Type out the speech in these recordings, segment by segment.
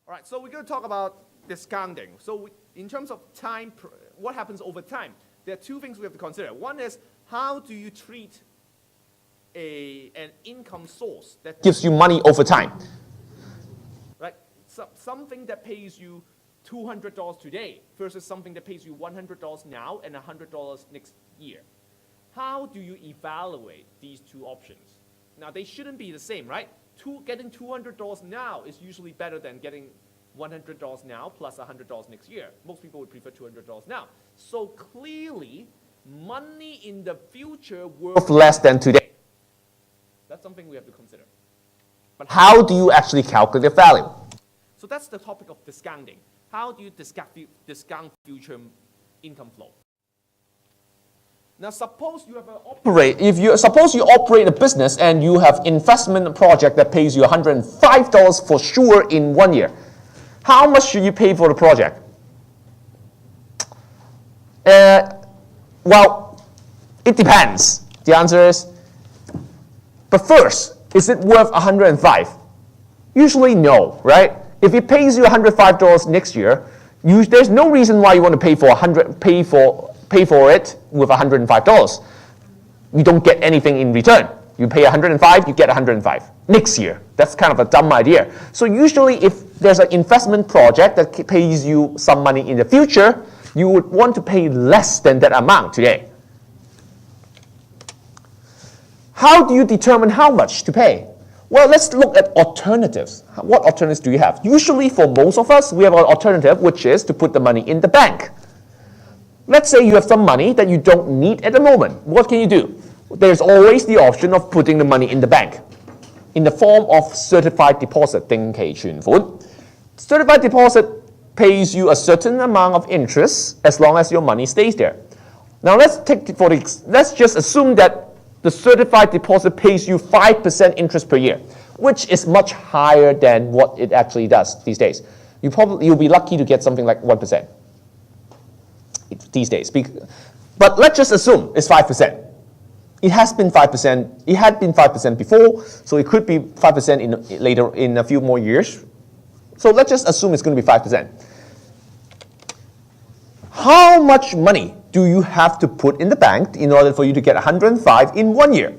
All right, so we're going to talk about discounting. So in terms of time, what happens over time? There are two things we have to consider. One is, how do you treat an income source that gives you money over time? Right? Something that pays you $200 today versus something that pays you $100 now and $100 next year. How do you evaluate these two options? Now, they shouldn't be the same, right? Getting $200 now is usually better than getting $100 now plus $100 next year. Most people would prefer $200 now. So clearly, money in the future worth less than today. That's something we have to consider. But how do you actually calculate the value? So that's the topic of discounting. How do you discount future income flow? Now, suppose you have suppose you operate a business and you have investment project that pays you $105 for sure in 1 year. How much should you pay for the project? Well, it depends. The answer is, but first, is it worth $105? Usually no, right? If it pays you $105 next year, there's no reason why you want to pay for it with $105. You don't get anything in return. You pay $105, you get $105 next year. That's kind of a dumb idea. So usually if there's an investment project that pays you some money in the future, you would want to pay less than that amount today. How do you determine how much to pay? Well, let's look at alternatives. What alternatives do you have? Usually for most of us, we have an alternative, which is to put the money in the bank. Let's say you have some money that you don't need at the moment. What can you do? There's always the option of putting the money in the bank in the form of certified deposit, 定期存款. Certified deposit pays you a certain amount of interest as long as your money stays there. Now let's just assume that the certified deposit pays you 5% interest per year, which is much higher than what it actually does these days. You'll be lucky to get something like 1% these days. But let's just assume it's 5%. It has been 5%. It had been 5% before, so it could be 5% later in a few more years. So let's just assume it's going to be 5%. How much money do you have to put in the bank in order for you to get 105 in 1 year?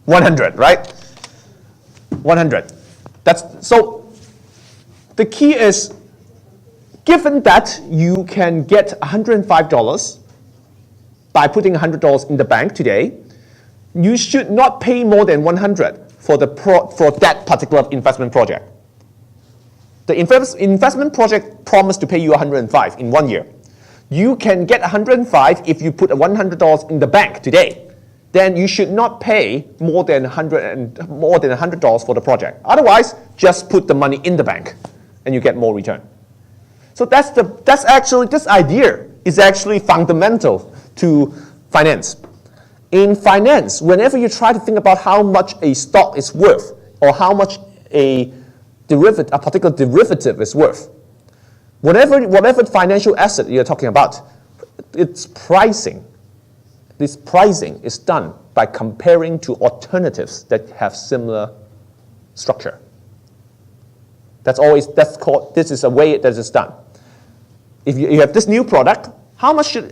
100, right? 100. So the key is, given that you can get $105 by putting $100 in the bank today, you should not pay more than 100 for that particular investment project. The investment project promised to pay you 105 in 1 year. You can get 105 if you put $100 in the bank today. Then you should not pay more than $100 for the project. Otherwise, just put the money in the bank, and you get more return. So this idea is actually fundamental to finance. In finance, whenever you try to think about how much a stock is worth or how much a particular derivative is worth, whatever financial asset you're talking about, its pricing. This pricing is done by comparing to alternatives that have similar structure. This is a way that is done. If you have this new product, how much should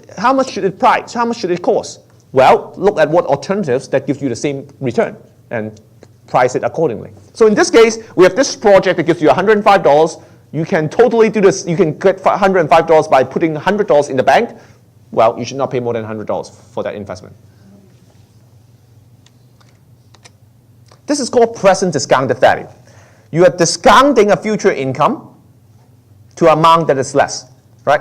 it price? How much should it cost? Well, look at what alternatives that give you the same return and price it accordingly. So in this case, we have this project that gives you $105. You can totally do this. You can get $105 by putting $100 in the bank. Well, you should not pay more than $100 for that investment. This is called present discounted value. You are discounting a future income to an amount that is less, right?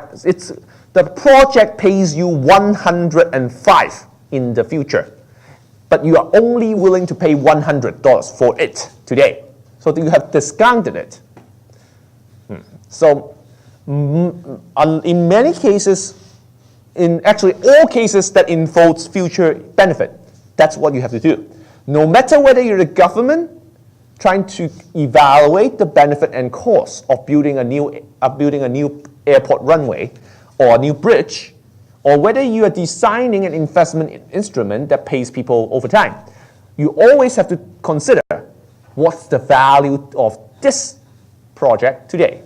The project pays you $105 in the future, but you are only willing to pay $100 for it today. So you have discounted it. So in many cases, in actually all cases that involves future benefit, that's what you have to do. No matter whether you're the government trying to evaluate the benefit and cost of building a new airport runway or a new bridge, or whether you are designing an investment instrument that pays people over time, you always have to consider What's the value of this project today?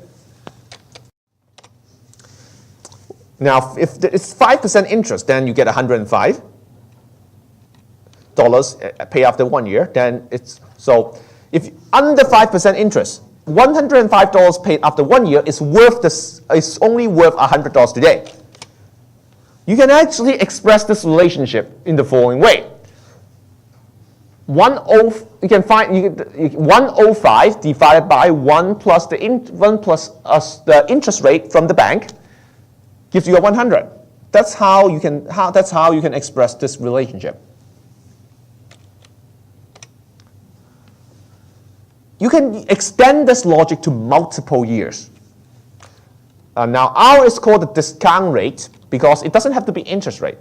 Now, if it's 5% interest, then you get $105 pay after 1 year. Then it's so if under 5% interest, $105 paid after 1 year is only worth $100 today. You can actually express this relationship in the following way. 105 divided by 1 plus the interest rate from the bank gives you a 100. That's how you can express this relationship. You can extend this logic to multiple years. Now R is called the discount rate because it doesn't have to be interest rate.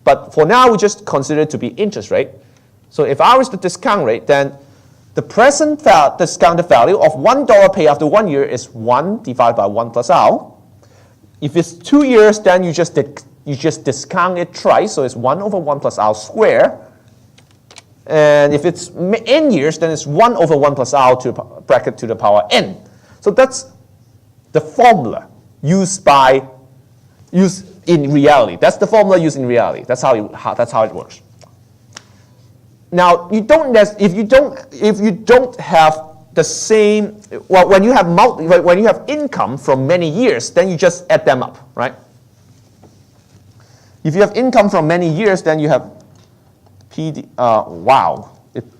But for now we just consider it to be interest rate. So if R is the discount rate, then the present discounted value of $1 pay after 1 year is 1 divided by 1 plus R. If it's 2 years, then you just discount it twice, so it's 1 over 1 plus R squared. And if it's n years, then it's 1 over 1 plus R to bracket to the power n. So that's the formula used in reality. That's the formula used in reality. That's how it works. Now, if you don't have the same, well, when you have income from many years, then you just add them up, right? If you have income from many years, then you have wow,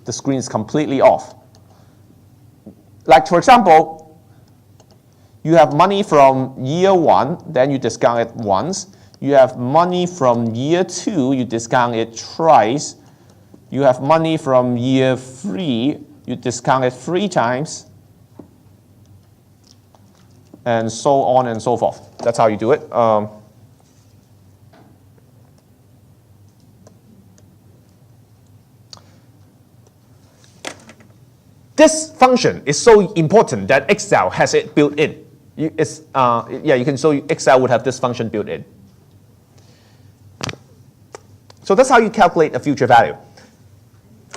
the screen is completely off. Like for example, you have money from year 1, then you discount it once. You have money from year 2, you discount it twice. You have money from year 3, you discount it 3 times. And so on and so forth. That's how you do it. This function is so important that Excel has it built in. You can show Excel would have this function built in. So that's how you calculate a future value.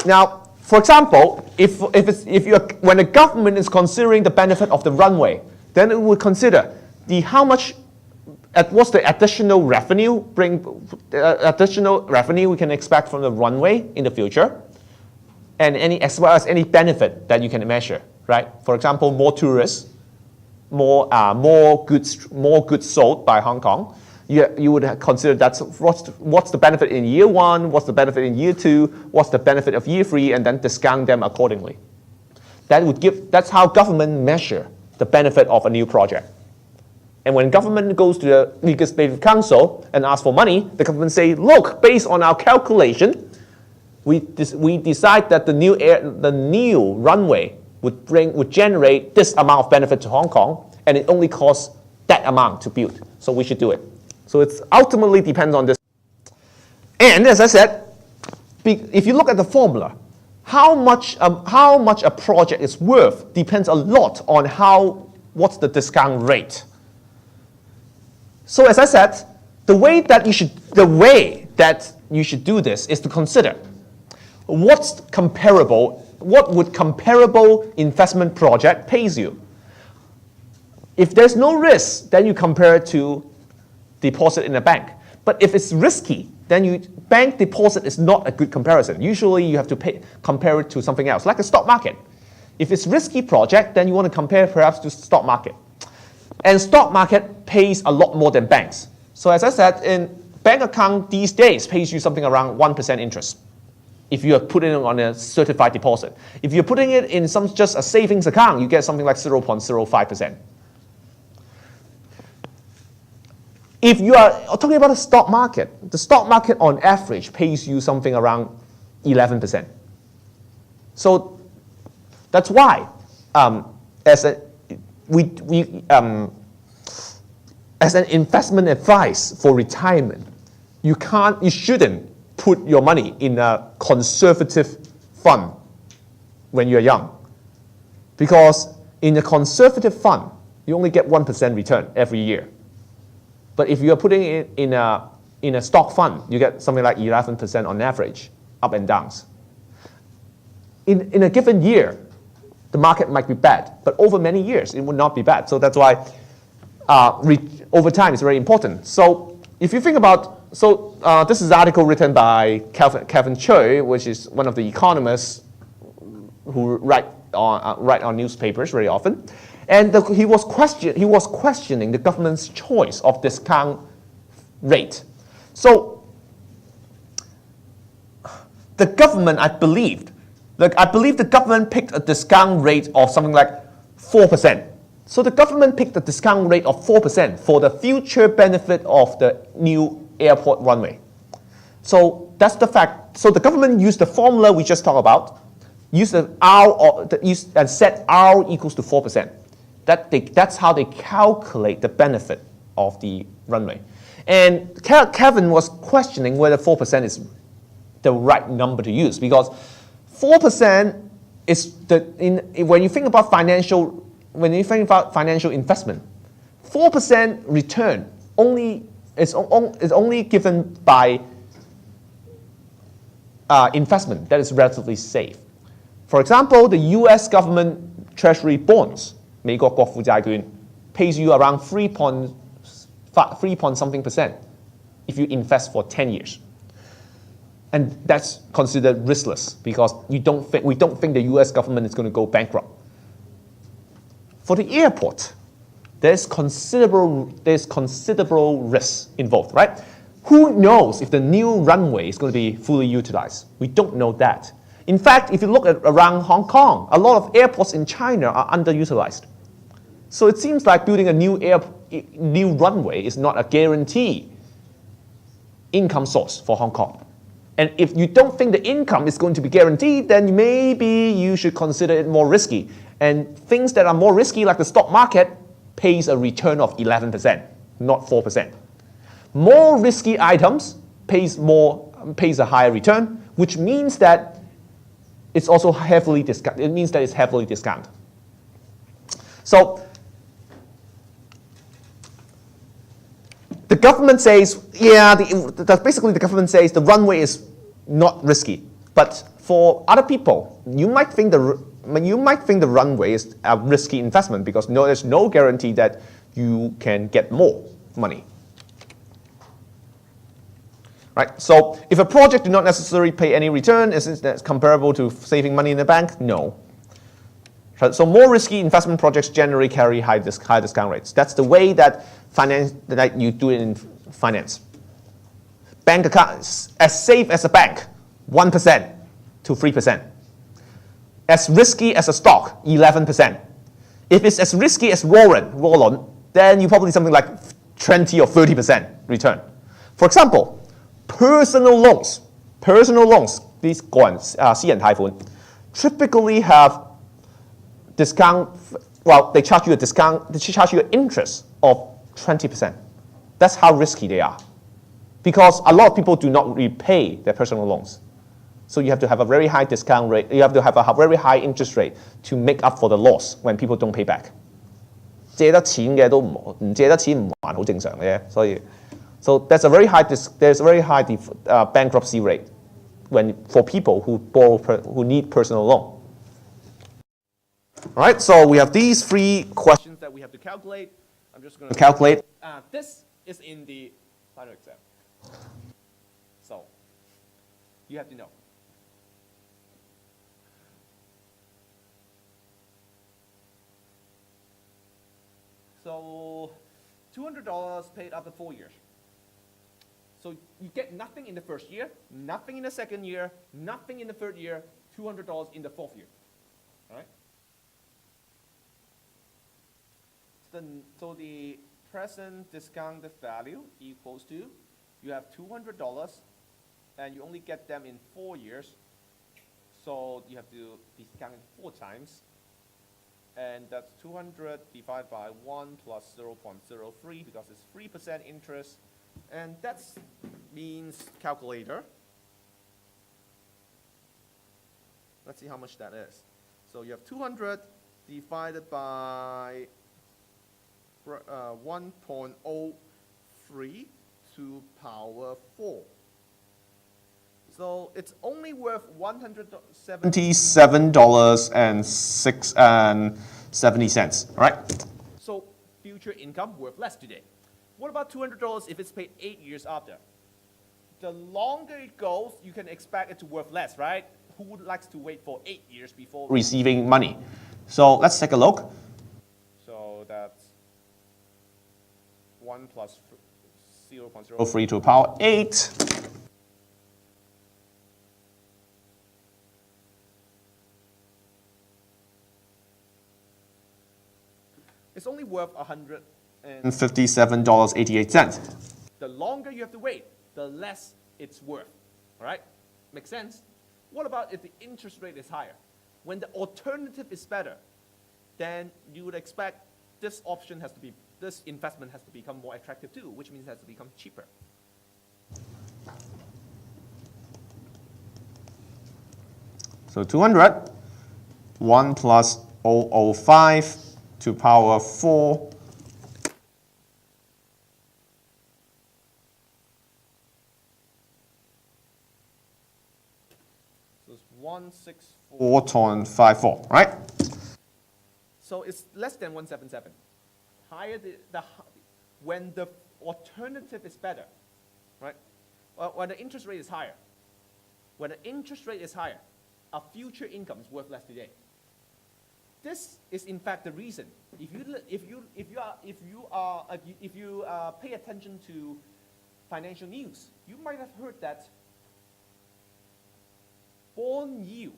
Now, for example, when the government is considering the benefit of the runway, then it would consider what's the additional revenue we can expect from the runway in the future, and as well as any benefit that you can measure, right? For example, more tourists, more goods sold by Hong Kong. You would consider what's the benefit in year 1, what's the benefit in year 2, what's the benefit of year 3, and then discount them accordingly. That's how government measure the benefit of a new project. And when government goes to the Legislative Council and asks for money, the government say, look, based on our calculation, we decide that the new runway would generate this amount of benefit to Hong Kong, and it only costs that amount to build. So we should do it. So it ultimately depends on this. And as I said, if you look at the formula, how much a project is worth depends a lot on what's the discount rate. So as I said, the way that you should do this is to consider what would comparable investment project pays you. If there's no risk, then you compare it to deposit in a bank. But if it's risky, then bank deposit is not a good comparison. Usually you have to compare it to something else, like a stock market. If it's risky project, then you want to compare perhaps to stock market. And stock market pays a lot more than banks. So as I said, in bank account these days pays you something around 1% interest if you are putting it on a certified deposit. If you're putting it in just a savings account, you get something like 0.05%. If you are talking about the stock market on average pays you something around 11%. So that's why, as an investment advice for retirement, you shouldn't put your money in a conservative fund when you're young, because in a conservative fund you only get 1% return every year. But if you're putting it in a stock fund, you get something like 11% on average, up and downs. In a given year, the market might be bad, but over many years it would not be bad. So that's why over time is very important. So if you think about, this is an article written by Kevin Choi, which is one of the economists who write on newspapers very often, and he was questioning the government's choice of discount rate. So the government, I believe the government picked a discount rate of something like 4%. So the government picked a discount rate of 4% for the future benefit of the new airport runway. So that's the fact. So the government used the formula we just talked about, and set R equals to 4%. That's how they calculate the benefit of the runway. And Kevin was questioning whether 4% is the right number to use, because 4% is when you think about financial investment, 4% return is only given by investment that is relatively safe. For example, the U.S. government treasury bonds, 美國國庫債券, pays you around 3 point something percent if you invest for 10 years. And that's considered riskless because we don't think the U.S. government is going to go bankrupt. For the airport, there's considerable risk involved, right? Who knows if the new runway is going to be fully utilized? We don't know that. In fact, if you look around Hong Kong, a lot of airports in China are underutilized. So it seems like building a new runway is not a guaranteed income source for Hong Kong. And if you don't think the income is going to be guaranteed, then maybe you should consider it more risky. And things that are more risky, like the stock market, pays a return of 11%, not 4%. More risky items pays a higher return, which means that it's also heavily discounted. It means that it's heavily discounted. So the government says, basically the government says the runway is not risky. But for other people, you might think the runway is a risky investment because there's no guarantee that you can get more money. Right? So if a project do not necessarily pay any return, is that comparable to saving money in the bank? No. So more risky investment projects generally carry high discount rates. That's the way that you do it in finance. Bank accounts, as safe as a bank, 1% to 3%. As risky as a stock, 11%. If it's as risky as Roland, then you probably something like 20 or 30% return. For example, personal loans, these 私人貸款, typically have discount. Well, they charge you a discount. They charge you an interest of 20%. That's how risky they are, because a lot of people do not repay their personal loans. So you have to have a very high discount rate. You have to have a very high interest rate to make up for the loss when people don't pay back. 借得錢嘅都唔借得錢唔還好正常嘅，所以 so there's a very high bankruptcy rate for people who need personal loan. All right, so we have these 3 questions that we have to calculate. I'm just going to calculate. This is in the final exam, so you have to know. So $200 paid after 4 years. So you get nothing in the first year, nothing in the second year, nothing in the third year, $200 in the 4th year. All right? So the present discounted value equals to, you have $200 and you only get them in 4 years. So you have to discount it 4 times. And that's 200 divided by 1 plus 0.03 because it's 3% interest. And that means calculator. Let's see how much that is. So you have 200 divided by 1.03 to power 4. So it's only worth $177.70. All right. So future income worth less today. What about $200 if it's paid 8 years after? The longer it goes, you can expect it to worth less, right? Who would like to wait for 8 years before receiving money? So let's take a look. So that's 1 plus 0.03 to the power 8. It's only worth $157.88. The longer you have to wait, the less it's worth. All right? Makes sense? What about if the interest rate is higher? When the alternative is better, then you would expect this investment has to become more attractive too, which means it has to become cheaper. So 200, 1 plus 0.005 to power 4. So it's 164.54, right? So it's less than 177. Higher when the alternative is better, right? When the interest rate is higher. When the interest rate is higher, our future income is worth less today. This is in fact the reason. If you pay attention to financial news, you might have heard that bond yield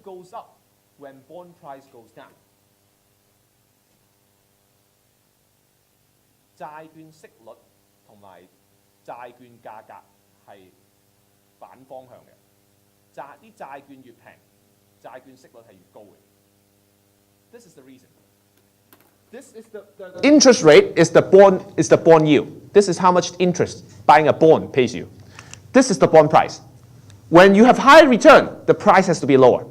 goes up when bond price goes down. 債券息率同埋債券價格係反方向嘅。啲債券越平，債券息率係越高嘅。This is the reason. This is the interest rate is the bond yield. This is how much interest buying a bond pays you. This is the bond price. When you have higher return, the price has to be lower,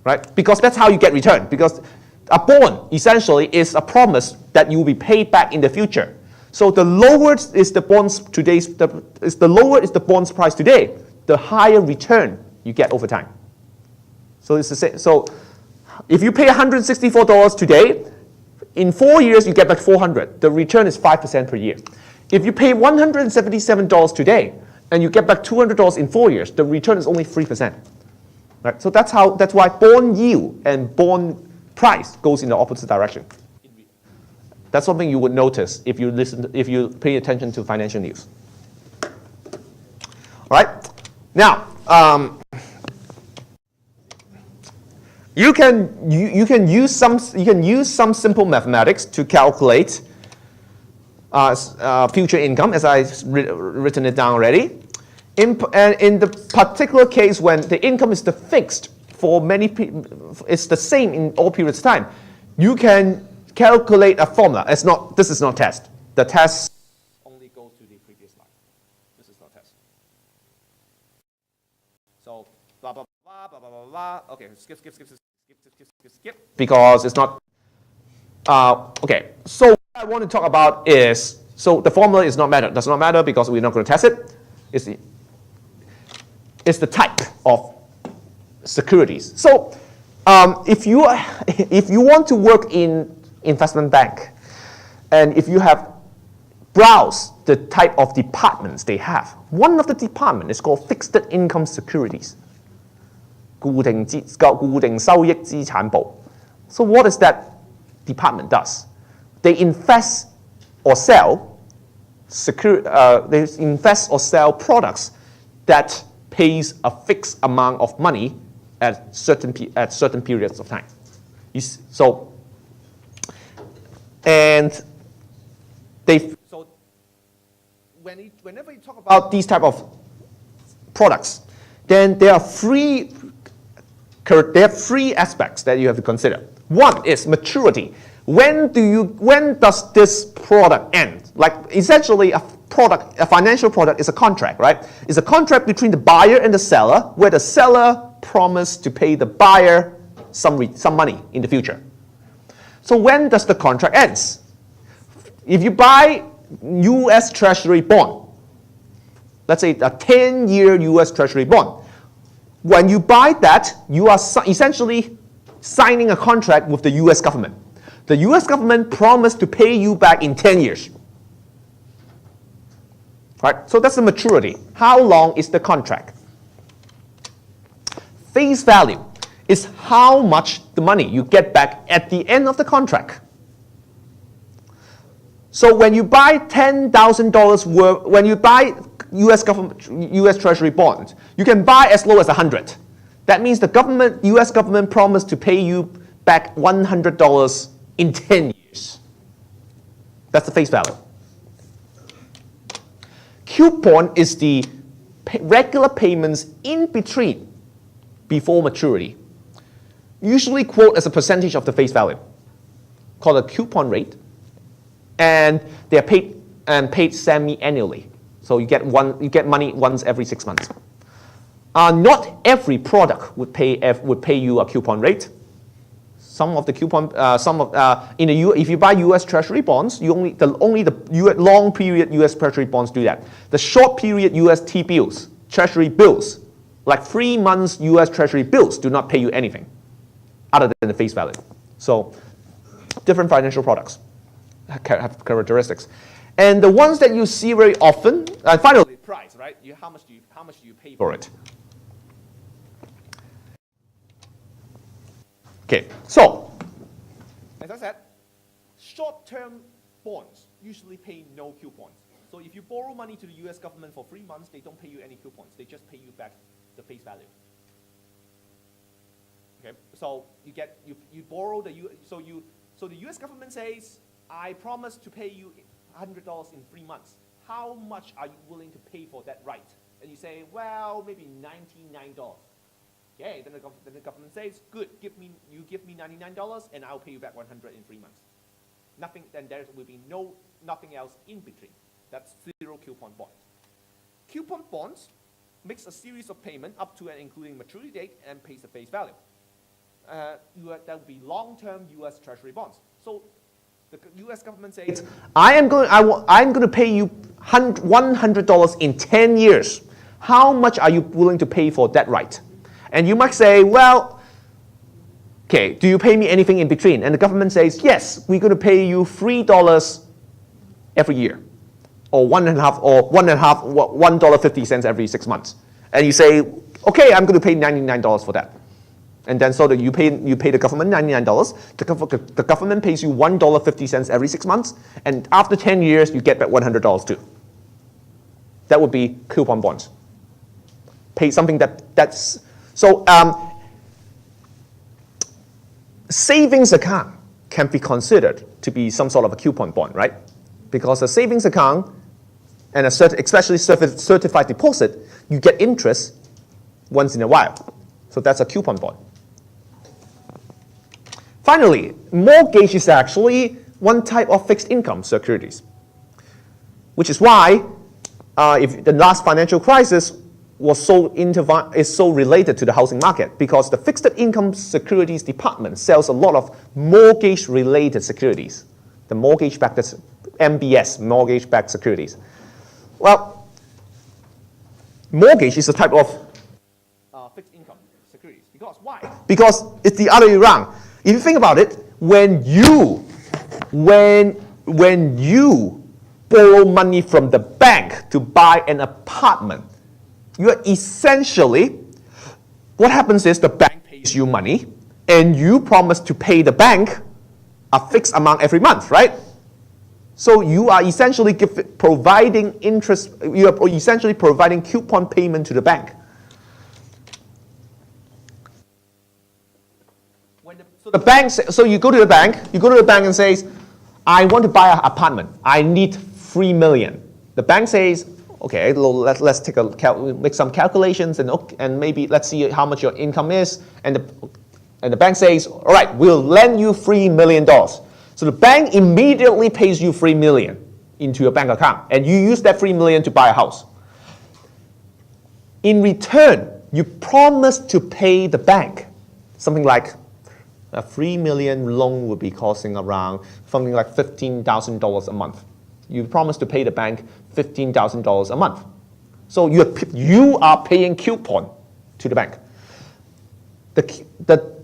right? Because that's how you get return. Because a bond essentially is a promise that you will be paid back in the future. So the lower is the bonds price today, the higher return you get over time. So it's the same. So if you pay $164 today, in 4 years you get back $400. The return is 5% per year. If you pay $177 today and you get back $200 in 4 years, the return is only 3%. Right? So that's why bond yield and bond price goes in the opposite direction. That's something you would notice if you pay attention to financial news. All right. Now, you can use some simple mathematics to calculate future income, as I've written it down already. In the particular case when the income is fixed for many people, it's the same in all periods of time, you can calculate a formula. This is not test. The test only goes to the previous slide. This is not test. So blah blah blah blah blah blah blah. Okay, skip. Because it's not. Okay. So what I want to talk about is, so the formula does not matter because we're not going to test it. It's the type of securities. So if you want to work in investment bank, and if you have browsed the type of departments they have, one of the departments is called fixed income securities. 固定收益資產部. So what is that department does? They invest or sell products that pays a fixed amount of money at certain periods of time. Whenever you talk about these type of products, then there are three aspects that you have to consider. One is maturity. When does this product end? Like essentially a financial product is a contract, right? It's a contract between the buyer and the seller, where the seller promised to pay the buyer some money in the future. So when does the contract ends? If you buy US Treasury bond. Let's say a 10-year US Treasury bond. When you buy that, you are essentially signing a contract with the US government. The US government promised to pay you back in 10 years. Right? So that's the maturity. How long is the contract? Face value is how much the money you get back at the end of the contract. So when you buy $10,000 worth, when you buy US Treasury bonds, you can buy as low as 100. That means the US government promised to pay you back $100 in 10 years. That's the face value. Coupon is the regular payments in between before maturity, usually quoted as a percentage of the face value, called a coupon rate, and they are paid semi-annually. So you get money once every 6 months. Not every product would pay you a coupon rate. Some of the coupon, if you buy U.S. Treasury bonds, only the long period U.S. Treasury bonds do that. The short period U.S. T-bills, Treasury bills, like 3 months U.S. Treasury bills, do not pay you anything other than the face value. So different financial products have characteristics, and the ones that you see very often, finally, price, right? How much do you pay for it? Okay, so as I said, short-term bonds usually pay no coupons. So if you borrow money to the U.S. government for 3 months, they don't pay you any coupons. They just pay you back the face value. Okay, so you borrow the U.S. government says, I promise to pay you $100 in 3 months. How much are you willing to pay for that right? And you say, well, maybe $99. Okay, then the government says, good, you give me $99 and I'll pay you back $100 in 3 months. Then there will be nothing else in between. That's zero coupon bonds. Coupon bonds makes a series of payments up to and including maturity date and pays the face value. There will be long-term U.S. Treasury bonds. So the U.S. government says, I'm going to pay you $100 in 10 years. How much are you willing to pay for that right? And you might say, well, okay, do you pay me anything in between? And the government says, yes, we're going to pay you $3 every year, or $1.50 every 6 months. And you say, okay, I'm going to pay $99 for that. And then so that you pay the government $99. The government pays you $1.50 every 6 months, and after 10 years, you get back $100 too. That would be coupon bonds. Pay something that's so. Savings account can be considered to be some sort of a coupon bond, right? Because a savings account and especially certified deposit, you get interest once in a while. So that's a coupon bond. Finally, mortgage is actually one type of fixed income securities, which is why if the last financial crisis is so related to the housing market, because the fixed income securities department sells a lot of mortgage-related securities, the mortgage-backed MBS, mortgage-backed securities. Well, mortgage is a type of fixed income securities. Because why? Because it's the other way around. If you think about it, when you borrow money from the bank to buy an apartment, you're essentially, what happens is the bank pays you money and you promise to pay the bank a fixed amount every month, right? So you are essentially providing interest, you are essentially providing coupon payment to the bank. So you go to the bank and says, I want to buy an apartment. I need $3 million. The bank says, okay, let's make some calculations and maybe let's see how much your income is. And the bank says, all right, we'll lend you $3 million. So the bank immediately pays you $3 million into your bank account, and you use that $3 million to buy a house. In return, you promise to pay the bank something like a $3 million loan would be costing around something like $15,000 a month. You promise to pay the bank $15,000 a month. So you are paying coupon to the bank. The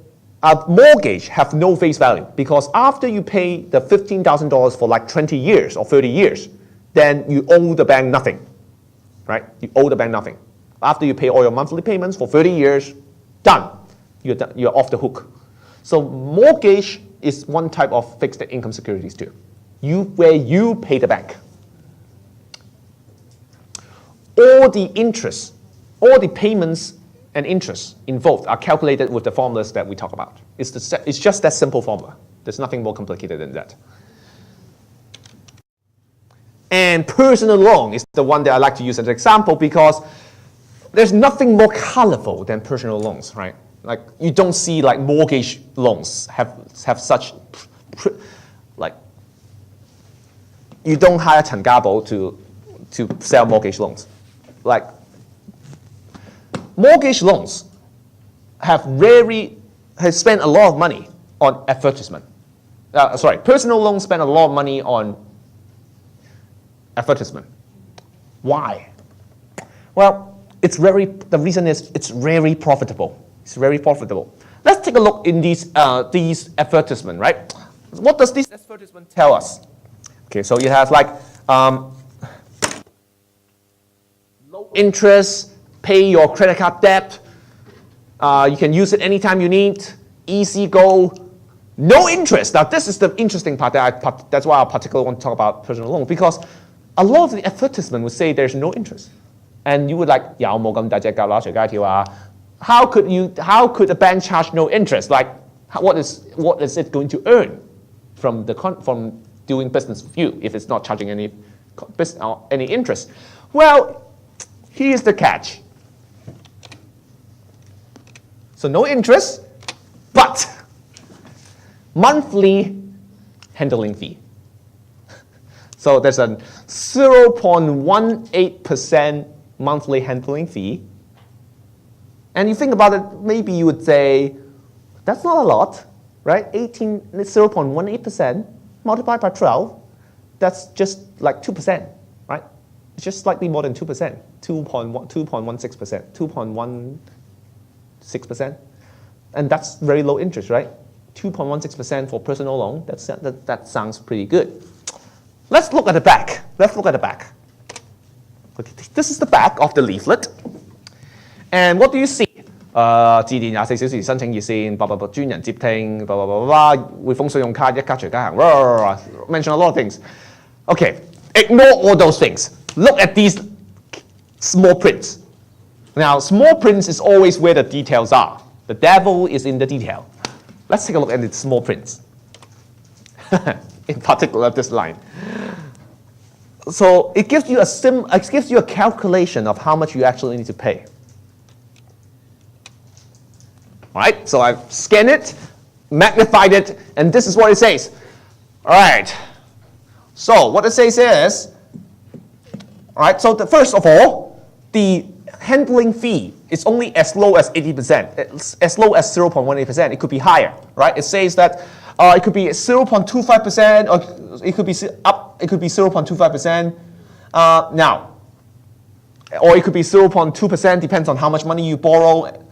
mortgage have no face value because after you pay the $15,000 for like 20 years or 30 years, then you owe the bank nothing, right? You owe the bank nothing. After you pay all your monthly payments for 30 years, done. You're off the hook. So mortgage is one type of fixed income securities too, where you pay the bank. All the interest, all the payments and interest involved are calculated with the formulas that we talk about. It's just that simple formula. There's nothing more complicated than that. And personal loan is the one that I like to use as an example because there's nothing more colorful than personal loans, right? Like you don't see like mortgage loans have such, like you don't hire Chen Gabo to sell mortgage loans. Like mortgage loans have spent a lot of money on advertisement. Personal loans spend a lot of money on advertisement. Why? Well, the reason is it's very profitable. It's very profitable. Let's take a look in these advertisements, right? What does this advertisement tell us? Okay, so it has like low interest, pay your credit card debt, you can use it anytime you need, easy go, no interest. Now this is the interesting part that's why I particularly want to talk about personal loan because a lot of the advertisement would say there's no interest. And you would like, 有冇咁大隻蛤乸隨街跳啊? How could a bank charge no interest? Like, what is it going to earn from doing business with you if it's not charging any interest? Well, here's the catch. So no interest, but monthly handling fee. So there's a 0.18% monthly handling fee. And you think about it, maybe you would say, that's not a lot, right? 0.18% multiplied by 12, that's just like 2%, right? It's just slightly more than 2%, 2.16%, 2.16%. And that's very low interest, right? 2.16% for personal loan, that sounds pretty good. Let's look at the back. Okay, this is the back of the leaflet. And what do you see? 致電24小時申請熱線，專人接聽，匯豐信用卡一卡隨街行，mention a lot of things. Okay, ignore all those things. Look at these small prints. Now, small prints is always where the details are. The devil is in the detail. Let's take a look at the small prints. In particular, this line. So it gives you a calculation of how much you actually need to pay. All right, so I've scanned it, magnified it, and this is what it says. All right, so what it says is, all right, so first of all, the handling fee is only as low as 80%, it's as low as 0.18%. It could be higher, right? It says that it could be 0.25%, or it could be 0.25%. Now, or it could be 0.2%, depends on how much money you borrow.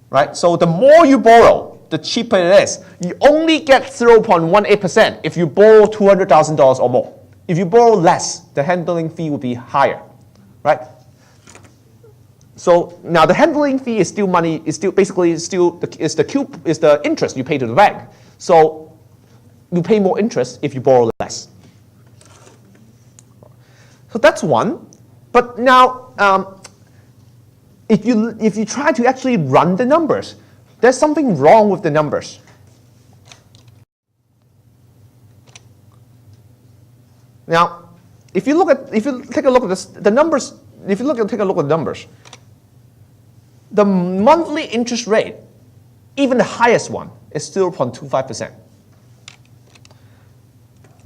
Right? So the more you borrow, the cheaper it is. You only get 0.18% if you borrow $200,000 or more. If you borrow less, the handling fee will be higher. Right? So now the handling fee is still money, is the interest you pay to the bank. So you pay more interest if you borrow less. So that's one. But now if you try to actually run the numbers, there's something wrong with the numbers. Now, if you take a look at the numbers, the monthly interest rate, even the highest one, is 0.25%.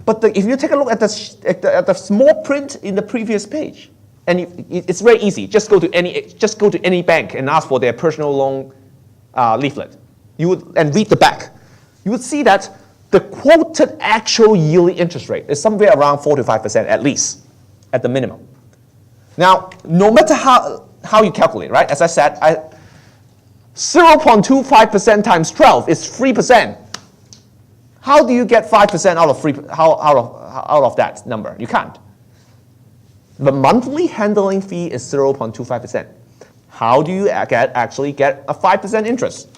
But if you take a look at the small print in the previous page, and it's very easy. Just go to any bank and ask for their personal loan leaflet. And read the back. You would see that the quoted actual yearly interest rate is somewhere around 4 to 5% at least, at the minimum. Now, no matter how you calculate, right? As I said, 0.25% times 12 is 3%. How do you get 5% out of that number? You can't. The monthly handling fee is 0.25%. How do you actually get a 5% interest?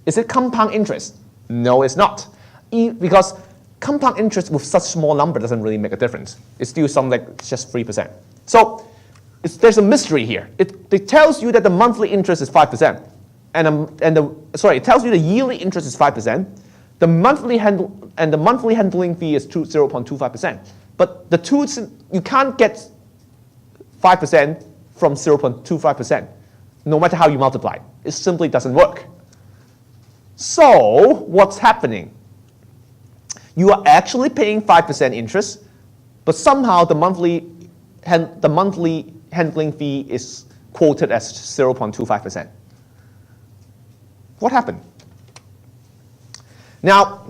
Is it compound interest? No, it's not. Because compound interest with such small number doesn't really make a difference. It's still something like just 3%. So there's a mystery here. It tells you that the monthly interest is 5%. It tells you the yearly interest is 5%. The monthly handling fee is 0.25%. But the two, you can't get 5% from 0.25%, no matter how you multiply. It simply doesn't work. So what's happening? You are actually paying 5% interest, but somehow the monthly handling fee is quoted as 0.25%. What happened? Now,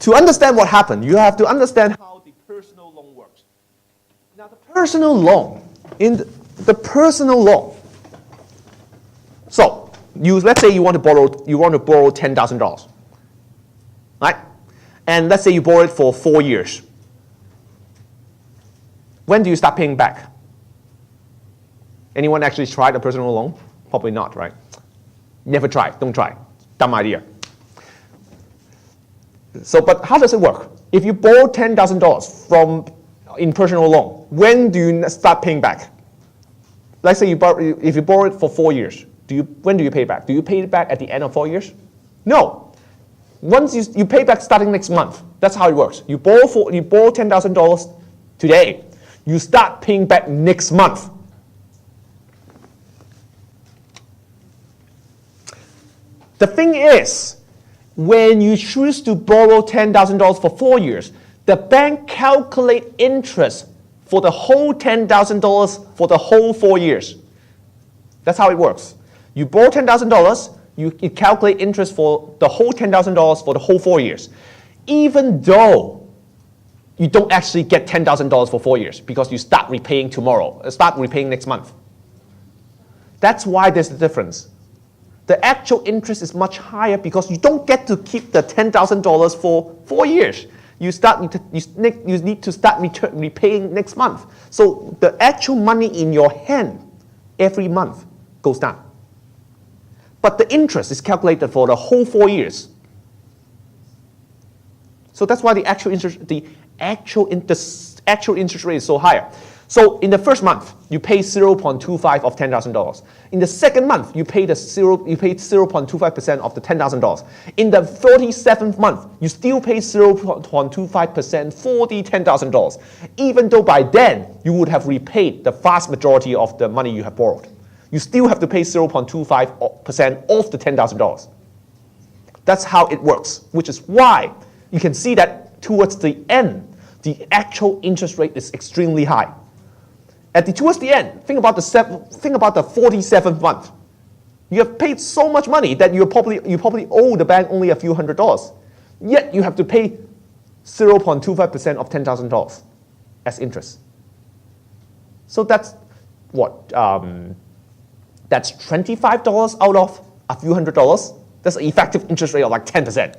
to understand what happened, you have to understand how the personal loan works. Now, the personal loan, so let's say you want to borrow $10,000, right? And let's say you borrow it for 4 years. When do you start paying back? Anyone actually tried a personal loan? Probably not, right? Never try. Don't try. Dumb idea. So, but how does it work? If you borrow $10,000 in personal loan, when do you start paying back? Let's say if you borrow it for 4 years, when do you pay it back? Do you pay it back at the end of 4 years? No. Once you pay back starting next month. That's how it works. You borrow $10,000 today. You start paying back next month. The thing is, when you choose to borrow $10,000 for 4 years, the bank calculates interest for the whole $10,000 for the whole 4 years. That's how it works. You borrow $10,000, you calculate interest for the whole $10,000 for the whole 4 years. Even though you don't actually get $10,000 for 4 years because you start repaying next month. That's why there's a difference. The actual interest is much higher because you don't get to keep the $10,000 for 4 years. You need to start repaying next month. So the actual money in your hand every month goes down. But the interest is calculated for the whole 4 years. So that's why the actual interest rate is so higher. So in the first month, you pay 0.25 of $10,000. In the second month, you paid 0.25% of the $10,000. In the 37th month, you still pay 0.25% for the $10,000, even though by then you would have repaid the vast majority of the money you have borrowed. You still have to pay 0.25% of the $10,000. That's how it works, which is why you can see that towards the end, the actual interest rate is extremely high. Towards the end, think about the 47th month. You have paid so much money that you probably owe the bank only a few $100s. Yet you have to pay 0.25% of $10,000 as interest. So that's what? That's $25 out of a few $100s. That's an effective interest rate of like 10%.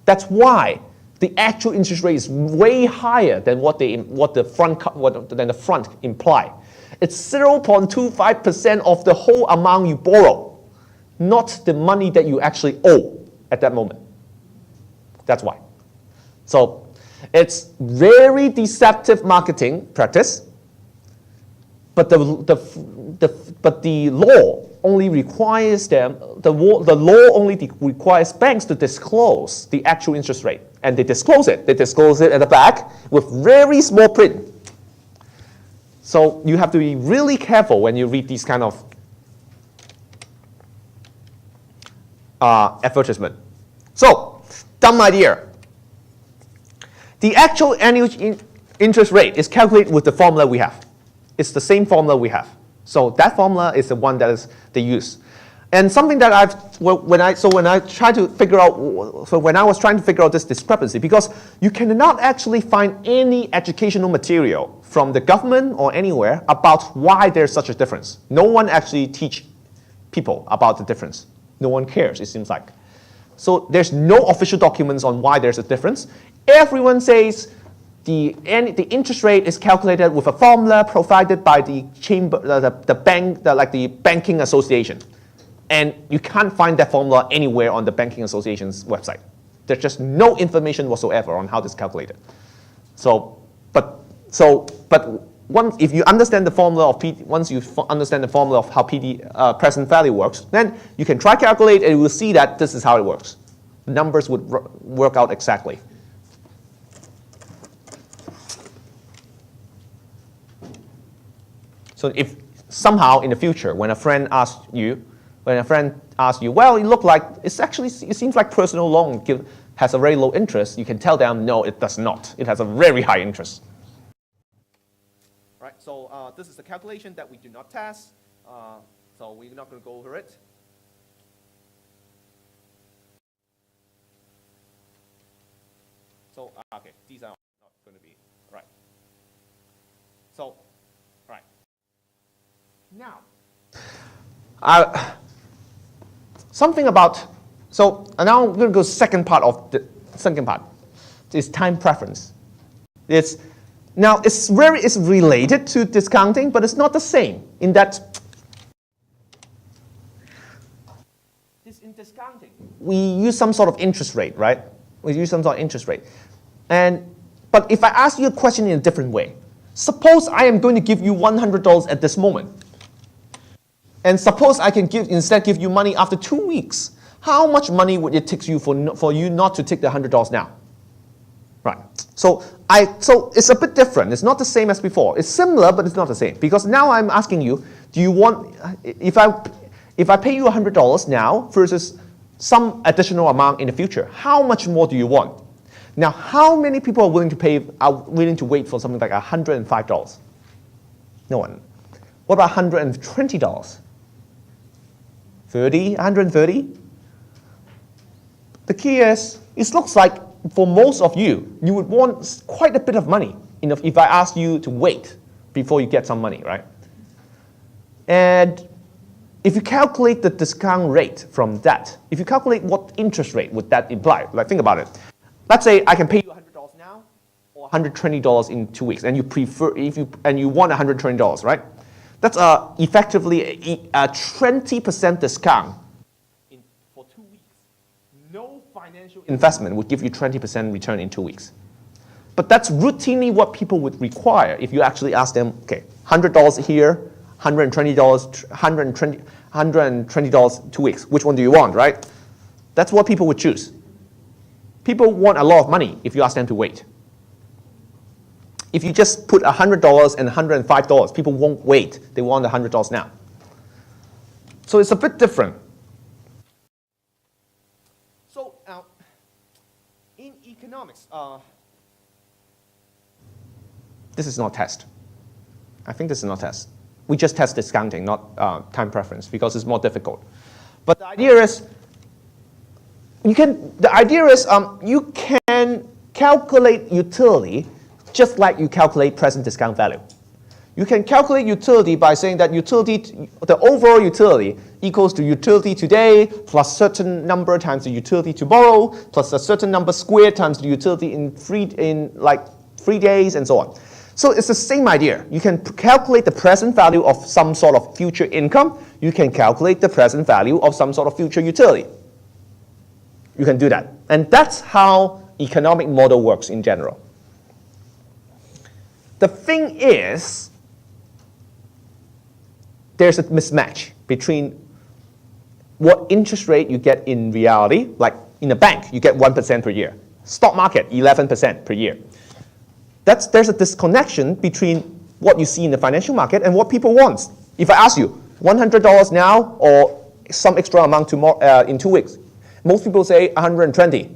That's why the actual interest rate is way higher than what the front imply. It's 0.25% of the whole amount you borrow, not the money that you actually owe at that moment. That's why. So it's very deceptive marketing practice, but the law only requires the law only requires banks to disclose the actual interest rate. And they disclose it. They disclose it at the back with very small print. So you have to be really careful when you read these kind of advertisement. So, dumb idea. The actual annual interest rate is calculated with the formula we have. It's the same formula we have. So that formula is the one that they use. And something that when I was trying to figure out this discrepancy, because you cannot actually find any educational material from the government or anywhere about why there's such a difference. No one actually teach people about the difference. No one cares, it seems like. So there's no official documents on why there's a difference. Everyone says the interest rate is calculated with a formula provided by the chamber, the banking association. And you can't find that formula anywhere on the Banking Association's website. There's just no information whatsoever on how this is calculated. If you understand the formula of how present value works, then you can try calculate and you will see that this is how it works. The numbers would work out exactly. So if somehow in the future, when a friend asks you, well, it seems like personal loan has a very low interest, you can tell them, no, it does not. It has a very high interest. Right, so this is the calculation that we do not test, so we're not going to go over it. So, okay, these are not going to be right. So, right. Now, something about, so now I'm going to go second part of the second part. Is time preference. It's related to discounting, but it's not the same in that in discounting we use some sort of interest rate, right? We use some sort of interest rate. But if I ask you a question in a different way, suppose I am going to give you $100 at this moment. And suppose I can instead give you money after 2 weeks. How much money would it take you for you not to take the $100 now? Right. So it's a bit different. It's not the same as before. It's similar, but it's not the same. Because now I'm asking you, do you want, if I pay you $100 now versus some additional amount in the future, how much more do you want? Now, how many people are willing to wait for something like $105? No one. What about $120? 130? The key is, it looks like for most of you, you would want quite a bit of money if I ask you to wait before you get some money, right? And if you calculate the discount rate from that, if you calculate what interest rate would that imply, like think about it. Let's say I can pay you $100 now or $120 in 2 weeks, and you want $120, right? That's effectively a 20% discount for 2 weeks. No financial investment would give you 20% return in 2 weeks. But that's routinely what people would require if you actually ask them, okay, $100 here, $120 2 weeks. Which one do you want, right? That's what people would choose. People want a lot of money if you ask them to wait. If you just put $100 and $105, people won't wait. They want $100 now. So it's a bit different. So now, in economics, this is not a test. I think this is not a test. We just test discounting, not time preference, because it's more difficult. But the idea is, you can calculate utility just like you calculate present discount value. You can calculate utility by saying that the overall utility equals to utility today plus certain number times the utility tomorrow plus a certain number squared times the utility in 3 days and so on. So it's the same idea. You can calculate the present value of some sort of future income. You can calculate the present value of some sort of future utility. You can do that. And that's how economic model works in general. The thing is, there's a mismatch between what interest rate you get in reality, like in a bank, you get 1% per year. Stock market, 11% per year. There's a disconnection between what you see in the financial market and what people want. If I ask you, $100 now or some extra amount tomorrow, in 2 weeks, most people say 120.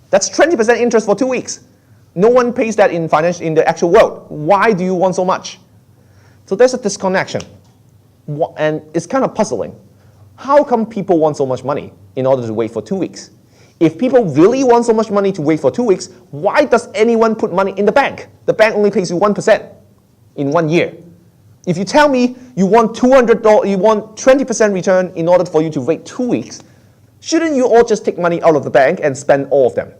That's 20% interest for 2 weeks. No one pays that in the actual world. Why do you want so much? So there's a disconnection. And it's kind of puzzling. How come people want so much money in order to wait for 2 weeks? If people really want so much money to wait for 2 weeks, why does anyone put money in the bank? The bank only pays you 1% in 1 year. If you tell me you want $200, you want 20% return in order for you to wait 2 weeks, shouldn't you all just take money out of the bank and spend all of them?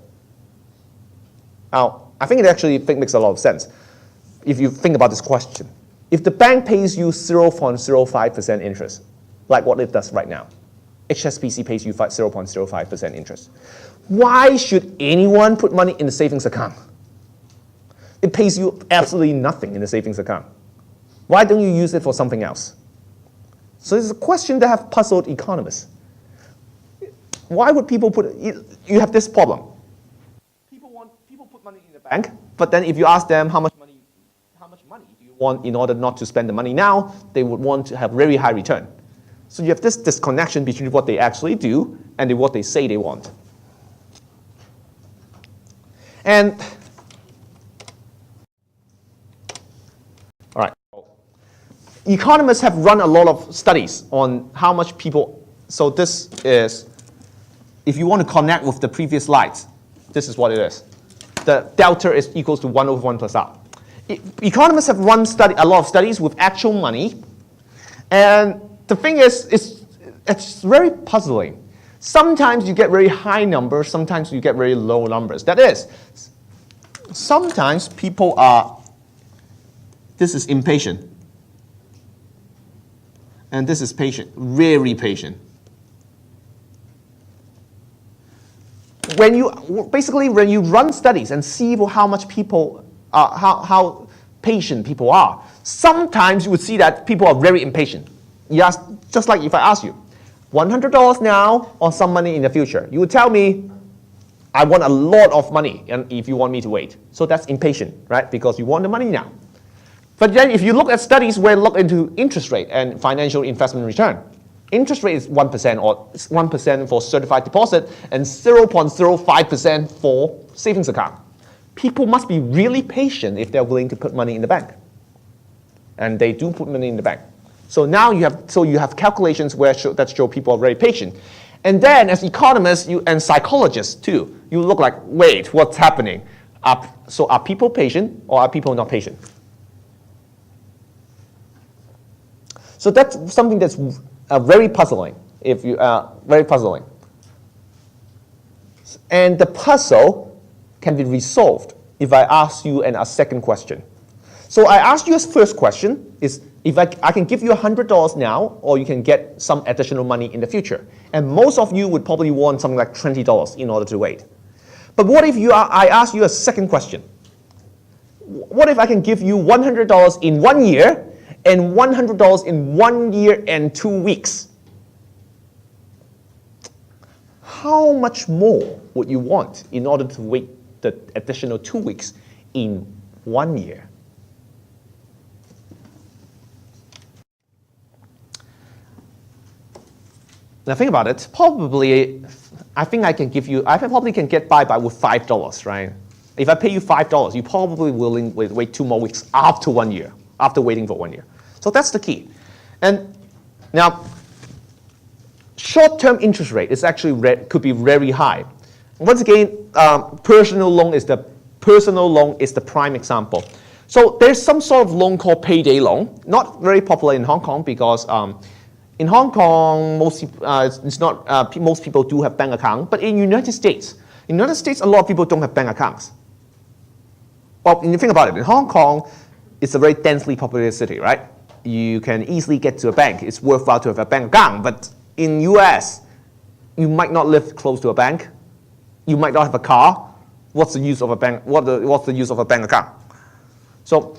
Now, I think it actually makes a lot of sense if you think about this question. If the bank pays you 0.05% interest, like what it does right now, HSBC pays you 0.05% interest. Why should anyone put money in the savings account? It pays you absolutely nothing in the savings account. Why don't you use it for something else? So it's a question that has puzzled economists. Why would people put, you have this problem. People put money in the bank, but then if you ask them how much money do you want in order not to spend the money now, they would want to have very high return. So you have this disconnection between what they actually do and what they say they want. And all right, economists have run a lot of studies on how much people, so this is, if you want to connect with the previous slides, this is what it is. The delta is equals to 1 over 1 plus r. Economists have run a lot of studies with actual money, and the thing is, it's very puzzling. Sometimes you get very high numbers, sometimes you get very low numbers. That is, sometimes people are, this is impatient, and this is patient, very patient. When you run studies and see how much people, how patient people are, sometimes you would see that people are very impatient. Yes, just like if I ask you, $100 now or some money in the future, you would tell me, I want a lot of money, and if you want me to wait. So that's impatient, right? Because you want the money now. But then if you look at studies where look into interest rate and financial investment return, interest rate is 1% or 1% for certified deposit and 0.05% for savings account. People must be really patient if they're willing to put money in the bank. And they do put money in the bank. So now you have calculations that show people are very patient. And then as economists and psychologists too, you look like, wait, what's happening? So are people patient or are people not patient? So that's something that's very puzzling. Very puzzling. And the puzzle can be resolved if I ask you a second question. So I asked you a first question is if I can give you $100 now, or you can get some additional money in the future. And most of you would probably want something like $20 in order to wait. But what if I ask you a second question? What if I can give you $100 in 1 year and $100 in 1 year and 2 weeks? How much more would you want in order to wait the additional 2 weeks in 1 year? Now think about it, probably, I probably can get by with $5, right? If I pay you $5, you probably willing to wait 2 more weeks after 1 year, after waiting for 1 year. So that's the key. And now, short-term interest rate is actually could be very high. Once again, personal loan is the prime example. So there's some sort of loan called payday loan, not very popular in Hong Kong because in Hong Kong, most people do have bank accounts, but in the United States, a lot of people don't have bank accounts. Well, when you think about it, in Hong Kong, it's a very densely populated city, right? You can easily get to a bank. It's worthwhile to have a bank account, but in US, you might not live close to a bank. You might not have a car. What's the use of a bank? What's the use of a bank account? So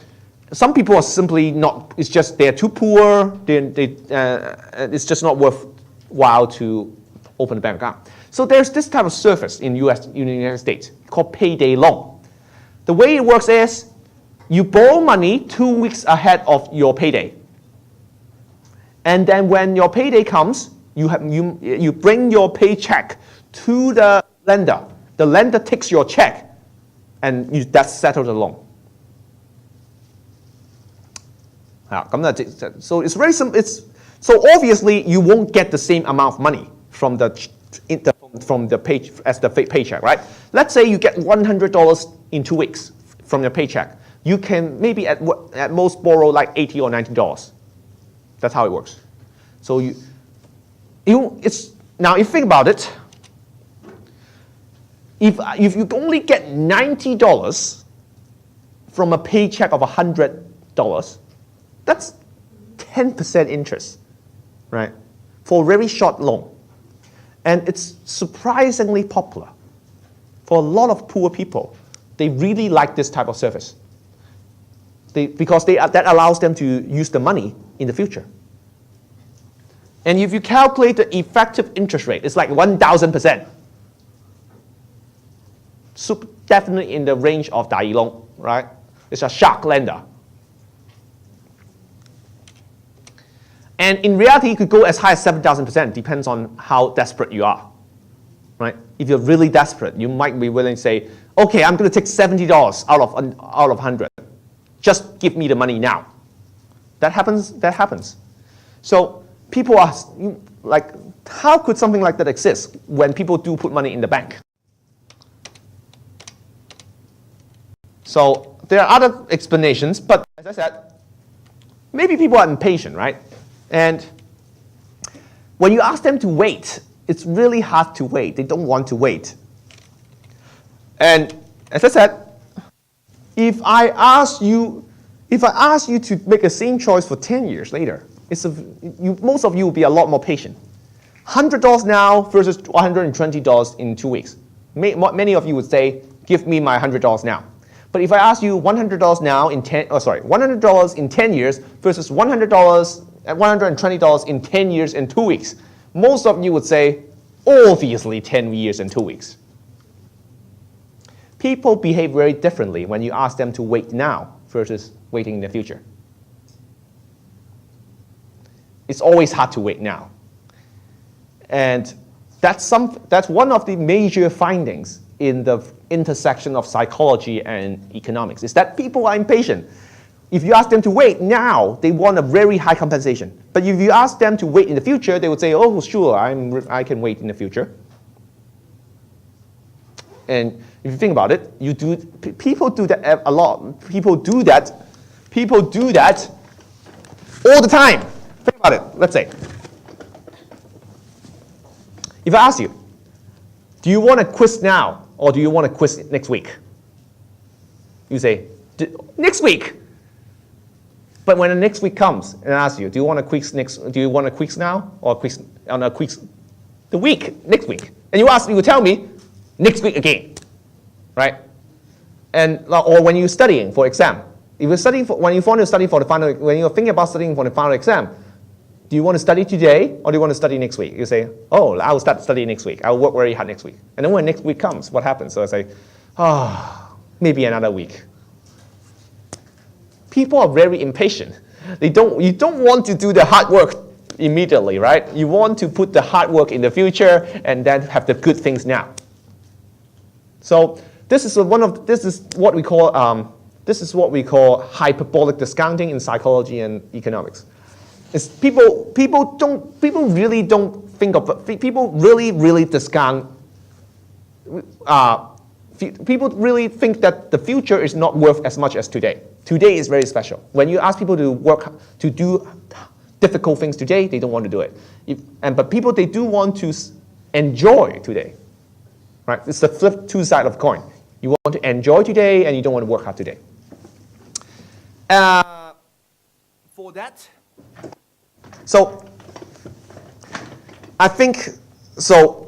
some people are simply not, it's just they're too poor, it's just not worthwhile to open a bank account. So there's this type of service in the United States called payday loan. The way it works is you borrow money 2 weeks ahead of your payday. And then when your payday comes, you bring your paycheck to the lender. The lender takes your check and that's settled the loan. So it's very simple. It's So obviously, you won't get the same amount of money from the paycheck, right? Let's say you get $100 in 2 weeks from your paycheck. You can maybe at most borrow like $80 or $90. That's how it works. So now if you think about it, if you only get $90 from a paycheck of $100, that's 10% interest, right? For a very short loan. And it's surprisingly popular. For a lot of poor people, they really like this type of service. Because that allows them to use the money in the future. And if you calculate the effective interest rate, it's like 1,000%. So definitely in the range of Dai Long, right? It's a shark lender. And in reality, it could go as high as 7,000%, depends on how desperate you are, right? If you're really desperate, you might be willing to say, okay, I'm going to take $70 out of 100. Just give me the money now. That happens. So people are like, how could something like that exist when people do put money in the bank? So there are other explanations, but as I said, maybe people are impatient, right? And when you ask them to wait, it's really hard to wait. They don't want to wait. And as I said, if I ask you to make the same choice for 10 years later, most of you will be a lot more patient. $100 now versus $120 in 2 weeks. Many of you would say, give me my $100 now. But if I ask you $100 now $100 in 10 years versus $120 in 10 years and 2 weeks, most of you would say, obviously 10 years and 2 weeks. People behave very differently when you ask them to wait now versus waiting in the future. It's always hard to wait now. And that's one of the major findings in the intersection of psychology and economics, is that people are impatient. If you ask them to wait now, they want a very high compensation. But if you ask them to wait in the future, they would say, oh, sure, I can wait in the future. And if you think about it, people do that a lot. People do that all the time. Think about it. Let's say, if I ask you, do you want to quiz now or do you want to quiz next week? You say, next week. But when the next week comes and I ask you, do you want to quiz now or quiz the week next week? And you tell me next week again, right? And or when you're studying for exam, when you're thinking about studying for the final exam, do you want to study today or do you want to study next week? You say, oh, I will start studying next week. I will work very hard next week. And then when next week comes, what happens? So I say, maybe another week. People are very impatient. You don't want to do the hard work immediately, right? You want to put the hard work in the future and then have the good things now. So this is what we call hyperbolic discounting in psychology and economics. It's people really discount. People really think that the future is not worth as much as today. Today is very special. When you ask people to do difficult things today, they don't want to do it. But people, they do want to enjoy today. Right? It's the flip two sides of the coin. You want to enjoy today and you don't want to work hard today. For that, so I think, so